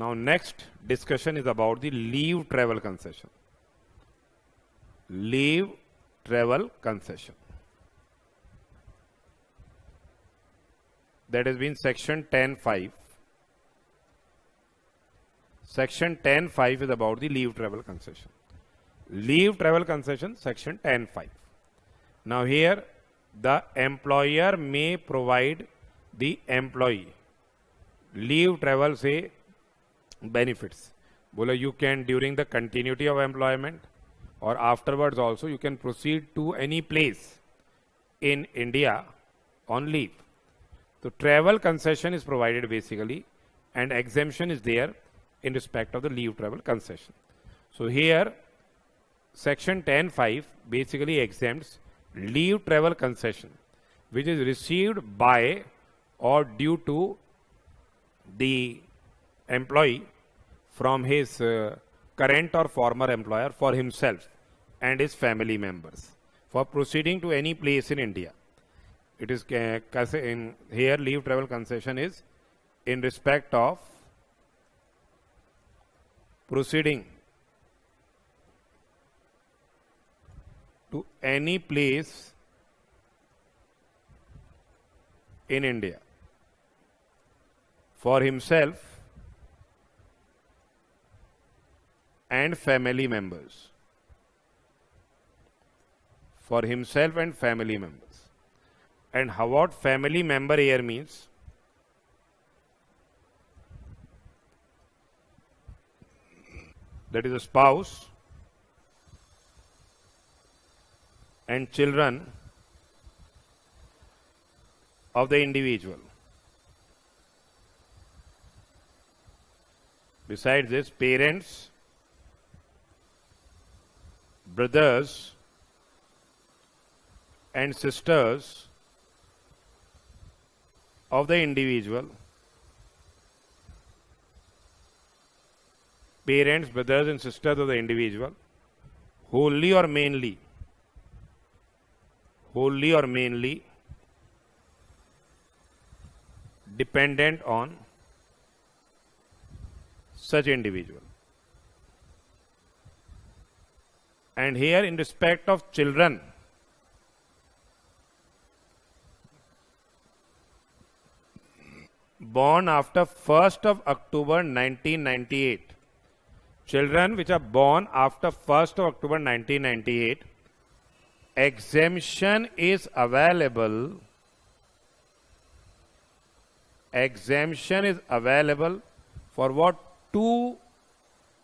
Now next discussion is about the leave travel concession. Leave travel concession. That has been section 10.5. Section 10.5 is about the leave travel concession. Leave travel concession, section 10.5. Now here the employer may provide the employee leave travel say benefits. Bola, you can during the continuity of employment or afterwards also you can proceed to any place in India on leave. So travel concession is provided basically and exemption is there in respect of the leave travel concession. So here section 10.5 basically exempts leave travel concession which is received by or due to the employee from his current or former employer for himself and his family members for proceeding to any place in India. It is in here leave travel concession is in respect of proceeding to any place in India for himself and family members. For himself and family members. And how what family member here means? That is a spouse and children of the individual. Besides this, parents, brothers and sisters of the individual, parents, brothers and sisters of the individual, wholly or mainly dependent on such individual. And here in respect of children, born after 1st of October 1998, children which are born after 1st of October 1998, exemption is available for what? 2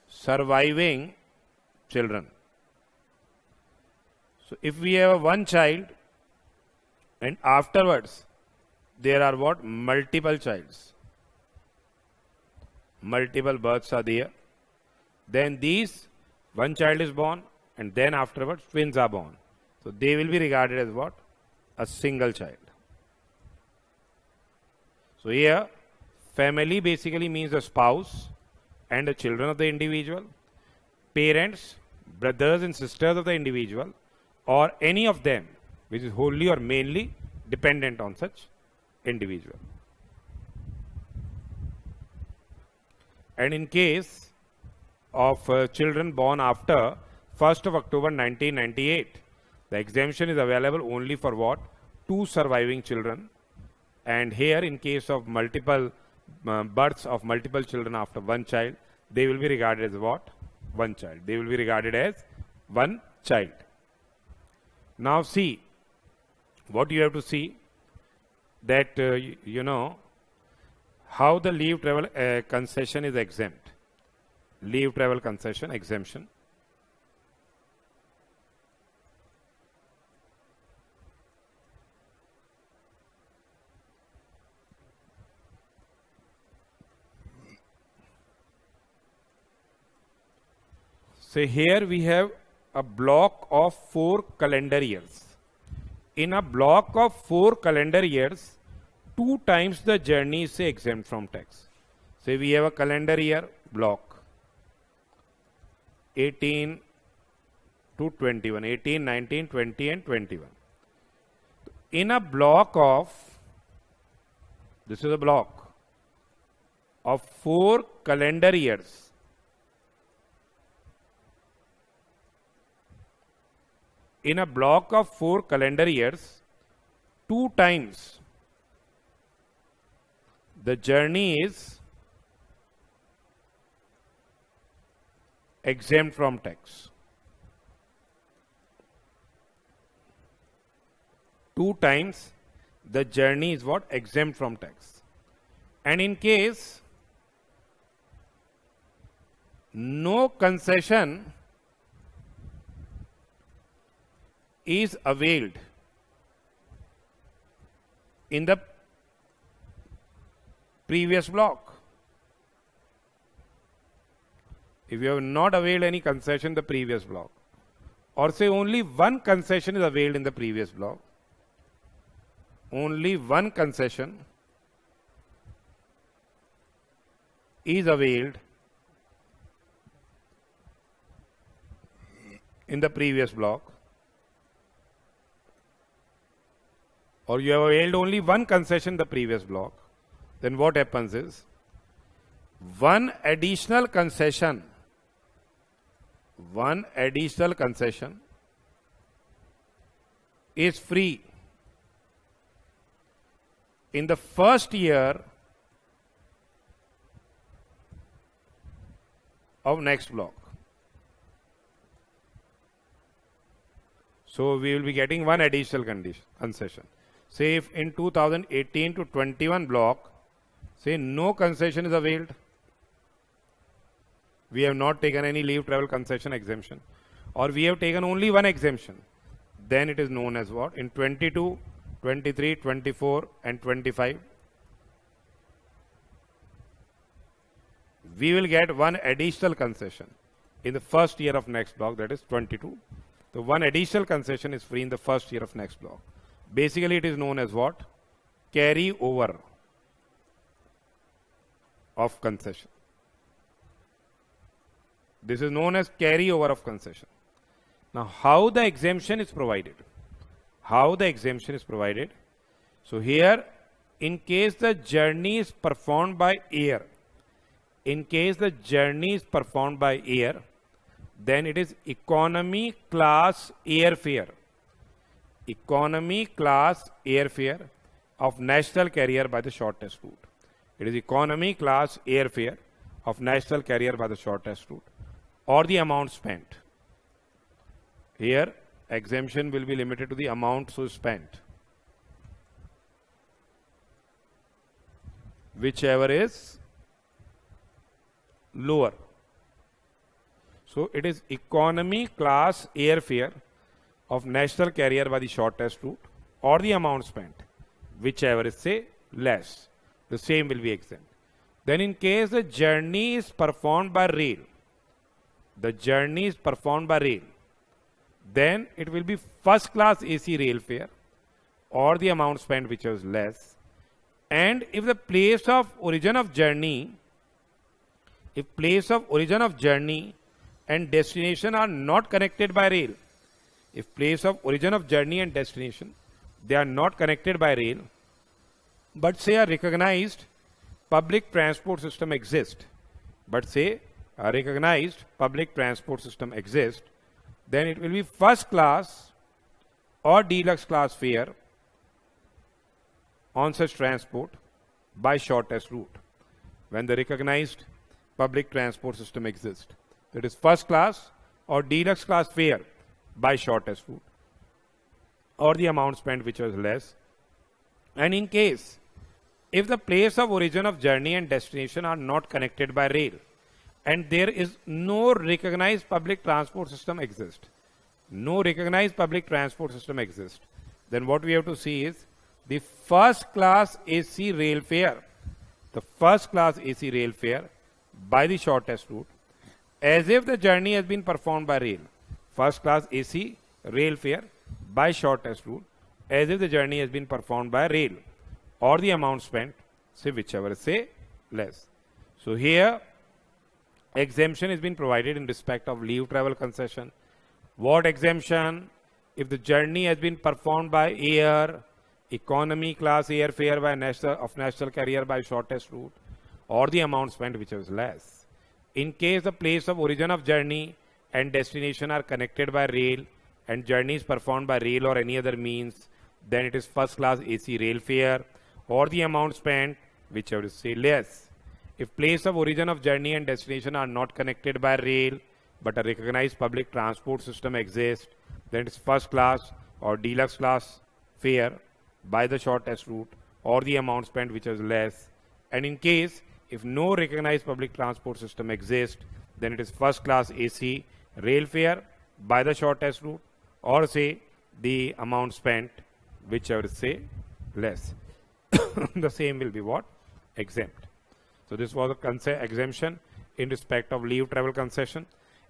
surviving children. So if we have one child and afterwards there are what? Multiple childs. Multiple births are there. Then these, one child is born and then afterwards twins are born. So they will be regarded as what? A single child. So here family basically means a spouse and the children of the individual, parents, brothers and sisters of the individual, or any of them which is wholly or mainly dependent on such individual. And in case of children born after 1st of October 1998, the exemption is available only for what? 2 surviving children. And here in case of multiple births of multiple children after one child, they will be regarded as what? One child. They will be regarded as one child. Now see, what you have to see that you know how the leave travel concession is exempt. Leave travel concession exemption. So here we have a block of 4 calendar years. In a block of 4 calendar years, 2 times the journey is exempt from tax. Say we have a calendar year block 18 to 21, 18, 19, 20 and 21. In a block of, this is a block of 4 calendar years, in a block of 4 calendar years, 2 times the journey is exempt from tax. 2 times the journey is what? Exempt from tax. And in case no concession is availed in the previous block. If you have not availed any concession in the previous block, or say only one concession is availed in the previous block, only one concession is availed in the previous block, or you have availed only one concession in the previous block, then what happens is one additional concession is free in the first year of next block. So we will be getting one additional concession. Say if in 2018 to 21 block, say no concession is availed, we have not taken any leave travel concession exemption, or we have taken only one exemption, then it is known as what? In 22, 23, 24 and 25, we will get one additional concession in the first year of next block, that is 22. The one additional concession is free in the first year of next block. Basically it is known as what? Carry over of concession. This is known as carry over of concession. Now how the exemption is provided? How the exemption is provided? So here, in case the journey is performed by air, then it is economy class airfare. Economy class airfare of national carrier by the shortest route. It is economy class airfare of national carrier by the shortest route, or the amount spent. Here exemption will be limited to the amount so spent, whichever is lower. So it is economy class airfare of national carrier by the shortest route, or the amount spent, whichever is say less, the same will be exempt. Then in case the journey is performed by rail, then it will be first class AC rail fare, or the amount spent which is less. And if the place of origin of journey and destination are not connected by rail, if place of origin of journey and destination, they are not connected by rail, but say a recognized public transport system exists, then it will be first class or deluxe class fare on such transport by shortest route. When the recognized public transport system exists, that is first class or deluxe class fare by shortest route, or the amount spent which was less. And in case if the place of origin of journey and destination are not connected by rail, and there is no recognized public transport system exist, then what we have to see is the first class AC rail fare, by the shortest route, as if the journey has been performed by rail. First class AC rail fare by shortest route, as if the journey has been performed by rail, or the amount spent, say whichever is say less. So here exemption has been provided in respect of leave travel concession. What exemption? If the journey has been performed by air, economy class airfare by national carrier by shortest route, or the amount spent which is less. In case the place of origin of journey and destination are connected by rail and journey is performed by rail or any other means, then it is first class AC rail fare or the amount spent whichever is say less. If place of origin of journey and destination are not connected by rail but a recognized public transport system exists, then it is first class or deluxe class fare by the shortest route or the amount spent which is less. And in case if no recognized public transport system exists, then it is first class AC rail fare by the shortest route or say the amount spent whichever is say less. The same will be what? Exempt. So this was a exemption in respect of leave travel concession.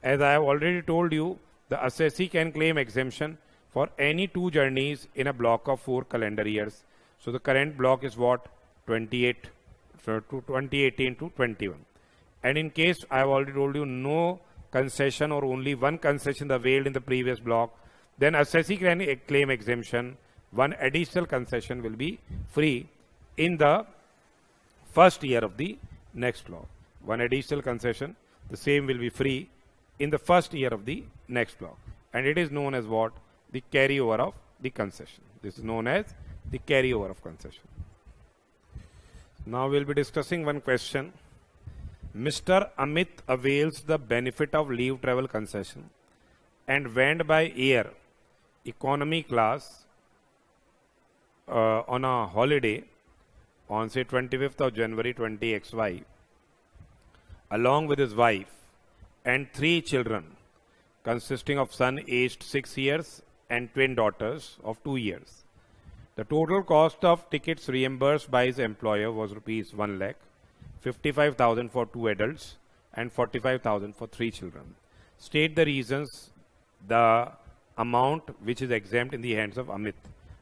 As I have already told you, the assessee can claim exemption for any 2 journeys in a block of 4 calendar years. So the current block is what? 28, so to 2018 to 21. And in case I have already told you no concession or only one concession availed in the previous block, then assessee can claim exemption. One additional concession will be free in the first year of the next block. One additional concession, the same will be free in the first year of the next block. And it is known as what? The carryover of the concession. This is known as the carryover of concession. Now we'll be discussing one question. Mr. Amit avails the benefit of leave travel concession and went by air economy class on a holiday on say 25th of January 20XY along with his wife and 3 children consisting of son aged 6 years and twin daughters of 2 years. The total cost of tickets reimbursed by his employer was rupees 1 lakh, 55,000 for 2 adults and 45,000 for 3 children. State the reasons the amount which is exempt in the hands of Amit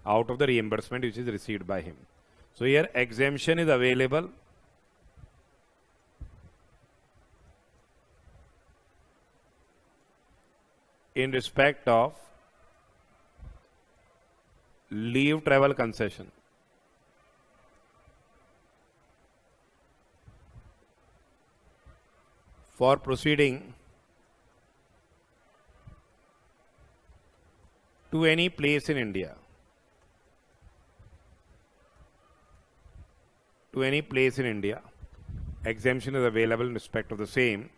out of the reimbursement which is received by him. So here exemption is available in respect of leave travel concession. For proceeding to any place in India. To any place in India. Exemption is available in respect of the same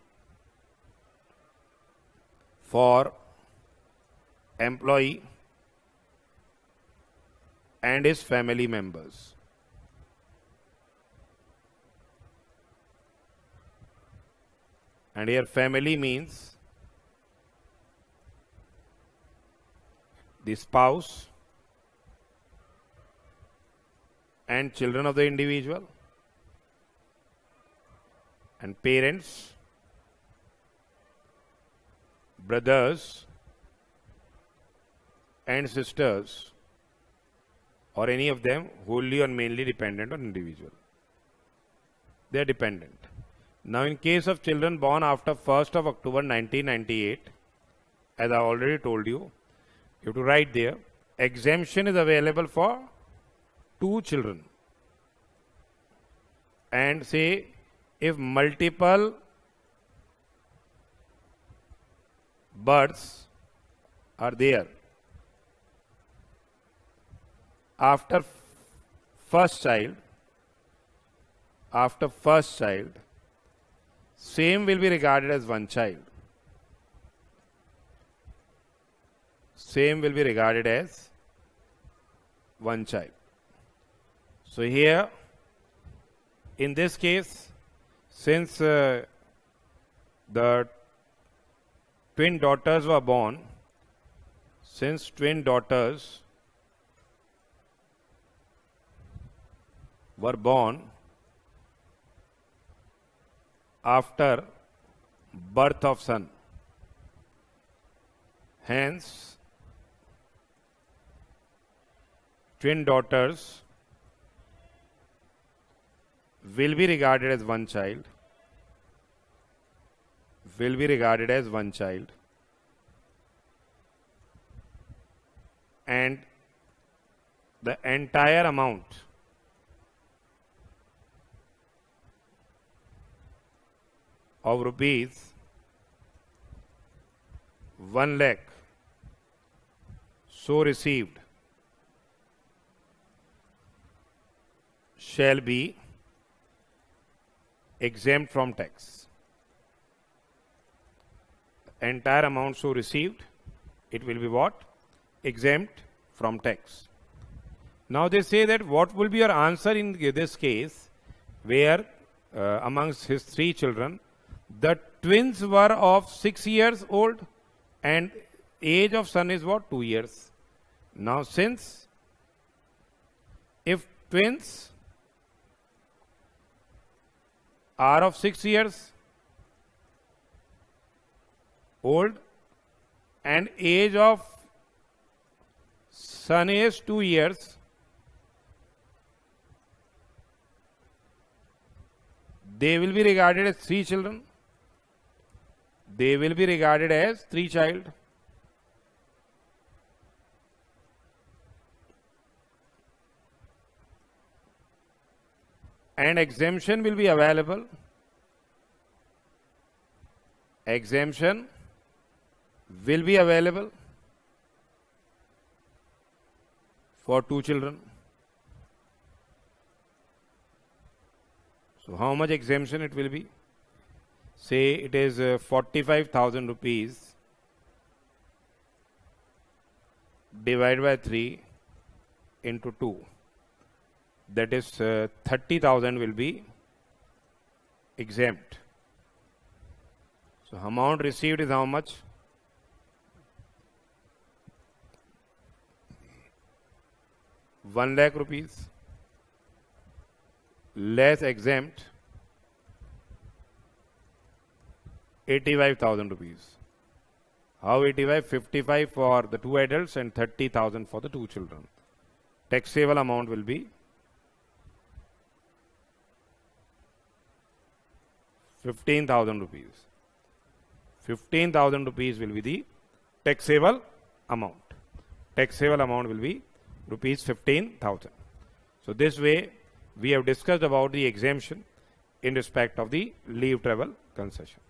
for employee and his family members. And here family means the spouse and children of the individual and parents, brothers and sisters or any of them wholly or mainly dependent on individual. They are dependent. Now in case of children born after 1st of October 1998, as I already told you, you have to write there, exemption is available for 2 children. And say if multiple births are there after first child, same will be regarded as one child. Same will be regarded as one child. So here, in this case, since the twin daughters were born, since twin daughters were born after birth of son, hence twin daughters will be regarded as one child, and the entire amount of rupees 1 lakh so received shall be exempt from tax. Entire amount so received, it will be what? Exempt from tax. Now they say that what will be your answer in this case where amongst his 3 children, the twins were of 6 years old and age of son is what? 2 years. Now since if twins are of 6 years old and age of son is 2 years, they will be regarded as 3 children. They will be regarded as 3 child. And exemption will be available. Exemption will be available for 2 children. So how much exemption it will be? Say it is 45,000 rupees divided by 3 into 2. That is 30,000 will be exempt. So amount received is how much? 1 lakh rupees less exempt 85,000 rupees. How 85? 55 for the 2 adults and 30,000 for the 2 children. Taxable amount will be 15,000 rupees. 15,000 rupees will be the taxable amount. Taxable amount will be rupees 15,000. So this way we have discussed about the exemption in respect of the leave travel concession.